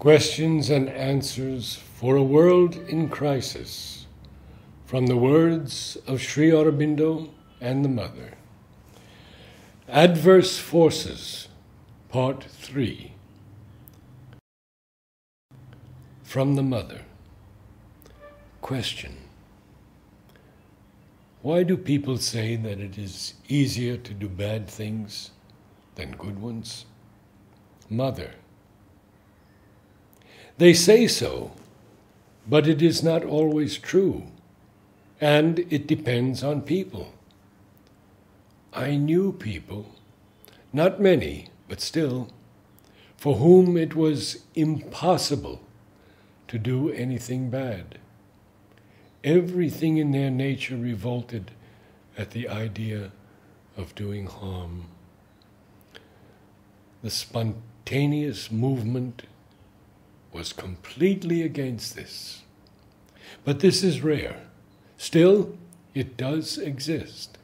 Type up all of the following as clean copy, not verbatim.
Questions and Answers for a World in Crisis, from the words of Sri Aurobindo and the Mother. Adverse Forces, Part 3. From the Mother. Question. Why do people say that it is easier to do bad things than good ones? Mother. They say so, but it is not always true, and it depends on people. I knew people, not many, but still, for whom it was impossible to do anything bad. Everything in their nature revolted at the idea of doing harm. The spontaneous movement was completely against this. But this is rare. Still, it does exist.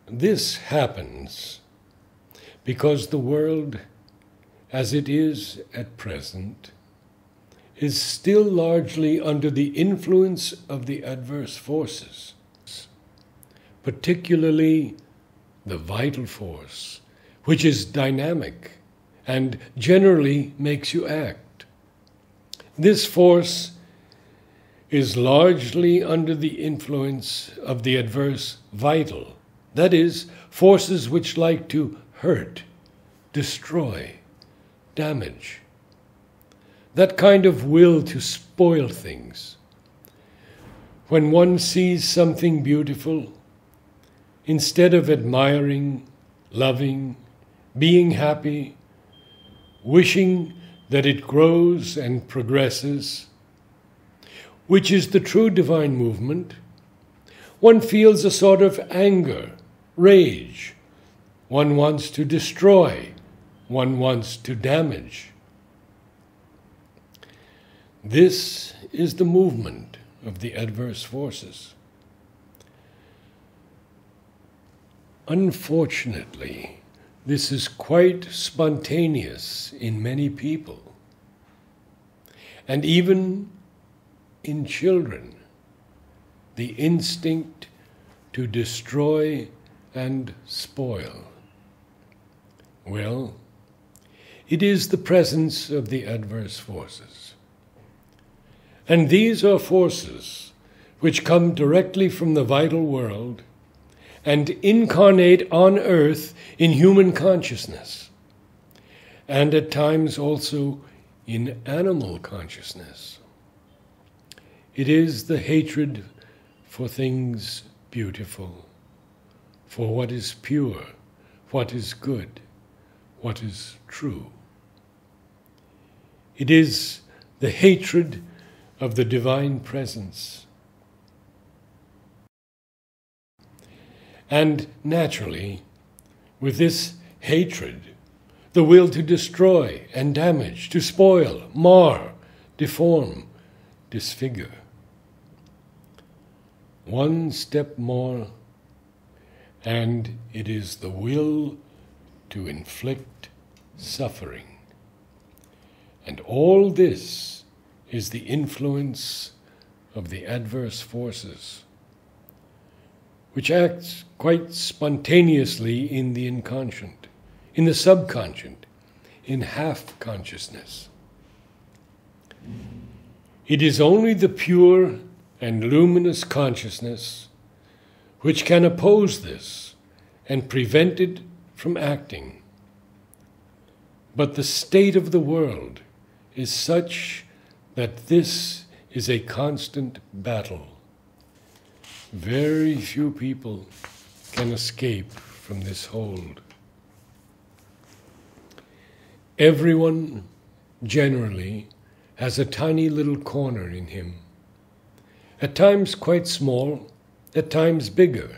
This happens because the world, as it is at present, is still largely under the influence of the adverse forces, particularly the vital force, which is dynamic and generally makes you act. This force is largely under the influence of the adverse vital, that is, forces which like to hurt, destroy, damage. That kind of will to spoil things. When one sees something beautiful, instead of admiring, loving, being happy, wishing that it grows and progresses, which is the true divine movement, one feels a sort of anger, rage. One wants to destroy, one wants to damage. This is the movement of the adverse forces. Unfortunately, this is quite spontaneous in many people, and even in children, the instinct to destroy and spoil. Well, it is the presence of the adverse forces. And these are forces which come directly from the vital world and incarnate on earth in human consciousness, and at times also in animal consciousness. It is the hatred for things beautiful, for what is pure, what is good, what is true. It is the hatred of the divine presence. And naturally, with this hatred, the will to destroy and damage, to spoil, mar, deform, disfigure. One step more, and it is the will to inflict suffering. And all this is the influence of the adverse forces, which acts quite spontaneously in the inconscient, in the subconscious, in half-consciousness. It is only the pure and luminous consciousness which can oppose this and prevent it from acting. But the state of the world is such that this is a constant battle. Very few people can escape from this hold. Everyone, generally, has a tiny little corner in him, at times quite small, at times bigger,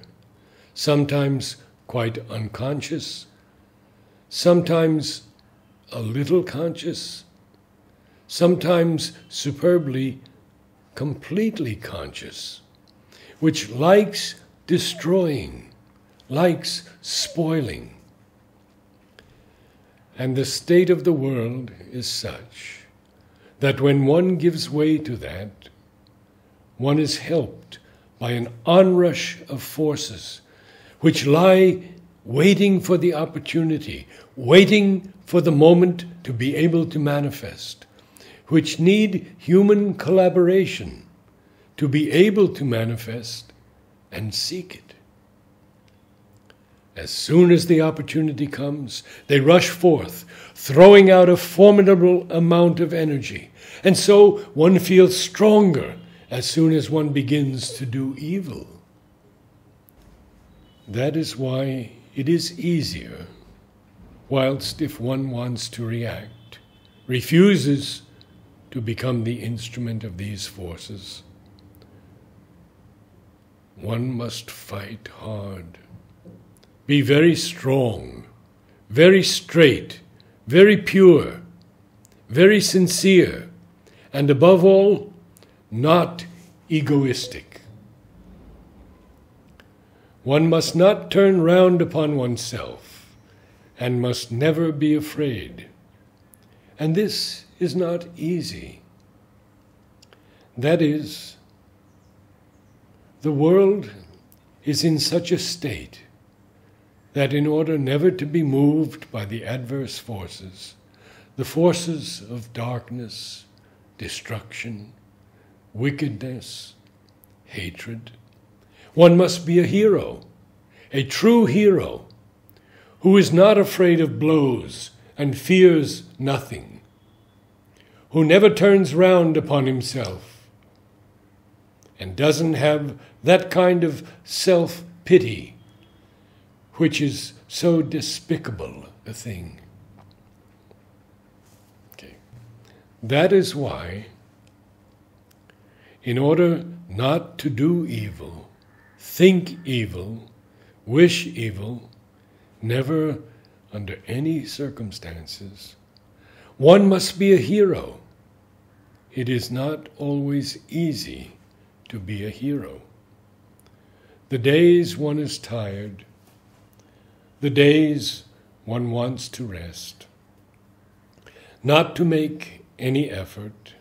sometimes quite unconscious, sometimes a little conscious, sometimes superbly, completely conscious, which likes destroying, likes spoiling. And the state of the world is such that when one gives way to that, one is helped by an onrush of forces which lie waiting for the opportunity, waiting for the moment to be able to manifest, which need human collaboration to be able to manifest and seek it. As soon as the opportunity comes, they rush forth, throwing out a formidable amount of energy. And so one feels stronger as soon as one begins to do evil. That is why it is easier, whilst if one wants to react, refuses to become the instrument of these forces, one must fight hard. Be very strong, very straight, very pure, very sincere, and above all, not egoistic. One must not turn round upon oneself and must never be afraid. And this is not easy. That is, the world is in such a state that in order never to be moved by the adverse forces, the forces of darkness, destruction, wickedness, hatred, one must be a hero, a true hero, who is not afraid of blows and fears nothing, who never turns round upon himself and doesn't have that kind of self-pity which is so despicable a thing. Okay. That is why, in order not to do evil, think evil, wish evil, never under any circumstances, one must be a hero. It is not always easy to be a hero. The days one is tired, the days one wants to rest, not to make any effort,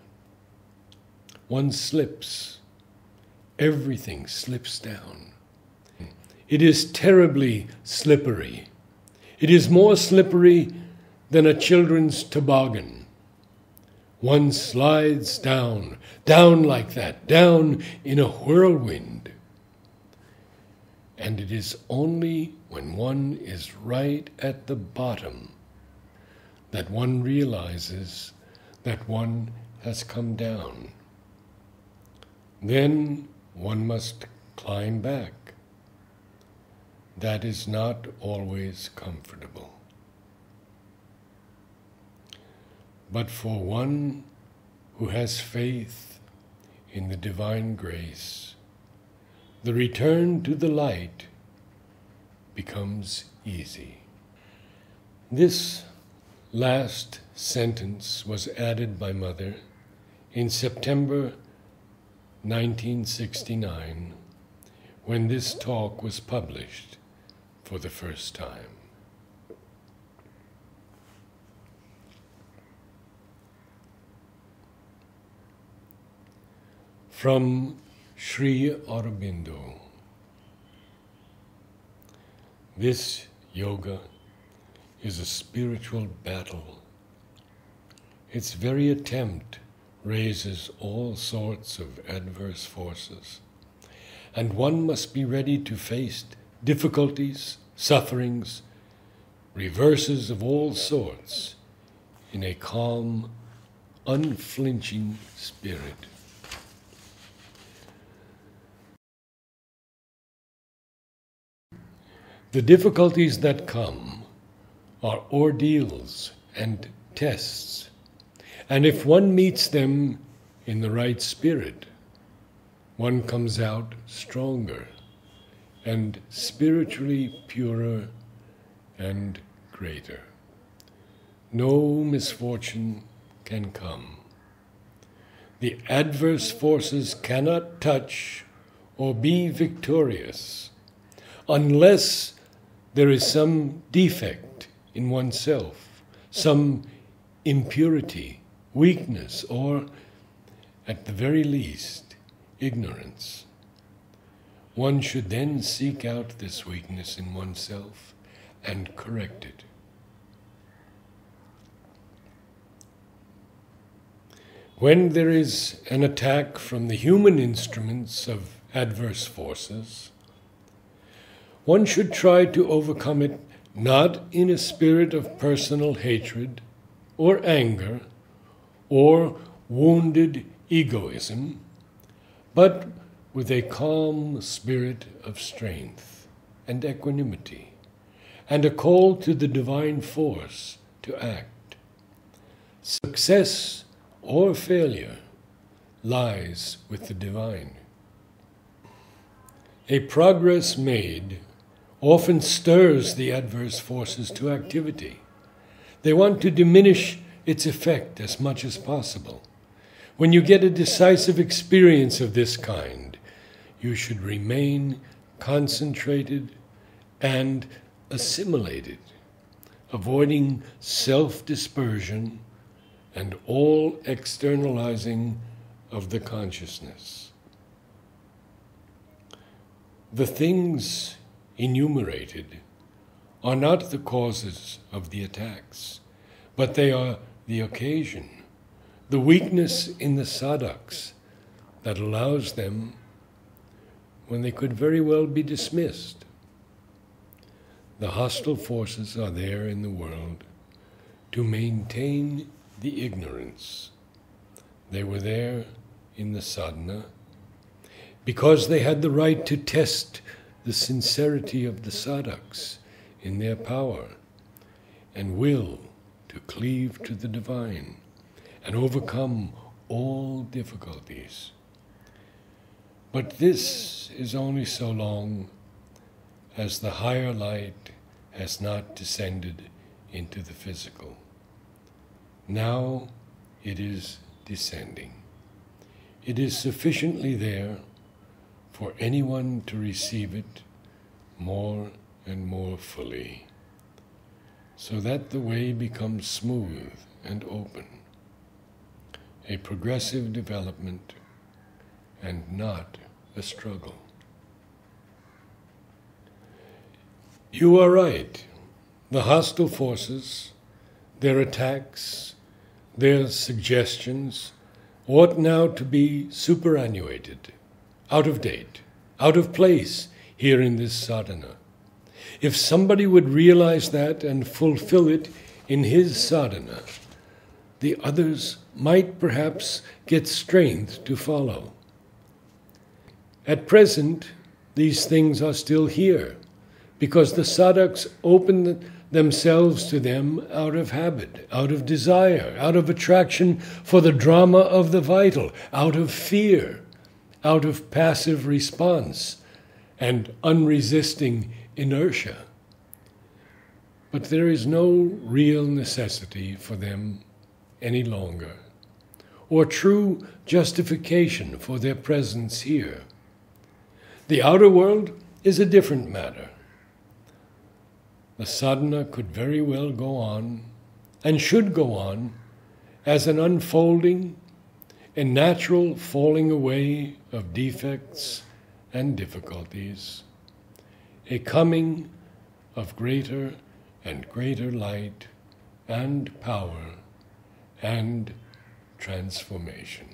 one slips. Everything slips down. It is terribly slippery. It is more slippery than a children's toboggan. One slides down, down like that, down in a whirlwind. And it is only when one is right at the bottom that one realizes that one has come down. Then one must climb back. That is not always comfortable. But for one who has faith in the divine grace, the return to the light becomes easy. This last sentence was added by Mother in September 1969, when this talk was published for the first time. From Sri Aurobindo. This yoga is a spiritual battle. Its very attempt raises all sorts of adverse forces, and one must be ready to face difficulties, sufferings, reverses of all sorts in a calm, unflinching spirit. The difficulties that come are ordeals and tests, and if one meets them in the right spirit, one comes out stronger and spiritually purer and greater. No misfortune can come. The adverse forces cannot touch or be victorious unless there is some defect in oneself, some impurity, weakness, or, at the very least, ignorance. One should then seek out this weakness in oneself and correct it. When there is an attack from the human instruments of adverse forces, one should try to overcome it not in a spirit of personal hatred or anger or wounded egoism, but with a calm spirit of strength and equanimity, and a call to the divine force to act. Success or failure lies with the divine. A progress made often stirs the adverse forces to activity. They want to diminish its effect as much as possible. When you get a decisive experience of this kind, you should remain concentrated and assimilated, avoiding self-dispersion and all externalizing of the consciousness. The things enumerated are not the causes of the attacks, but they are the occasion, the weakness in the sadhaks that allows them when they could very well be dismissed. The hostile forces are there in the world to maintain the ignorance. They were there in the sadhana because they had the right to test the sincerity of the sadhaks in their power and will to cleave to the divine and overcome all difficulties. But this is only so long as the higher light has not descended into the physical. Now it is descending. It is sufficiently there for anyone to receive it more and more fully, so that the way becomes smooth and open, a progressive development and not a struggle. You are right. The hostile forces, their attacks, their suggestions ought now to be superannuated, out of date, out of place here in this sadhana. If somebody would realize that and fulfill it in his sadhana, the others might perhaps get strength to follow. At present, these things are still here, because the sadhaks open themselves to them out of habit, out of desire, out of attraction for the drama of the vital, out of fear, out of passive response and unresisting inertia. But there is no real necessity for them any longer, or true justification for their presence here. The outer world is a different matter. The sadhana could very well go on, and should go on, as an unfolding, a natural falling away of defects and difficulties, a coming of greater and greater light and power and transformation.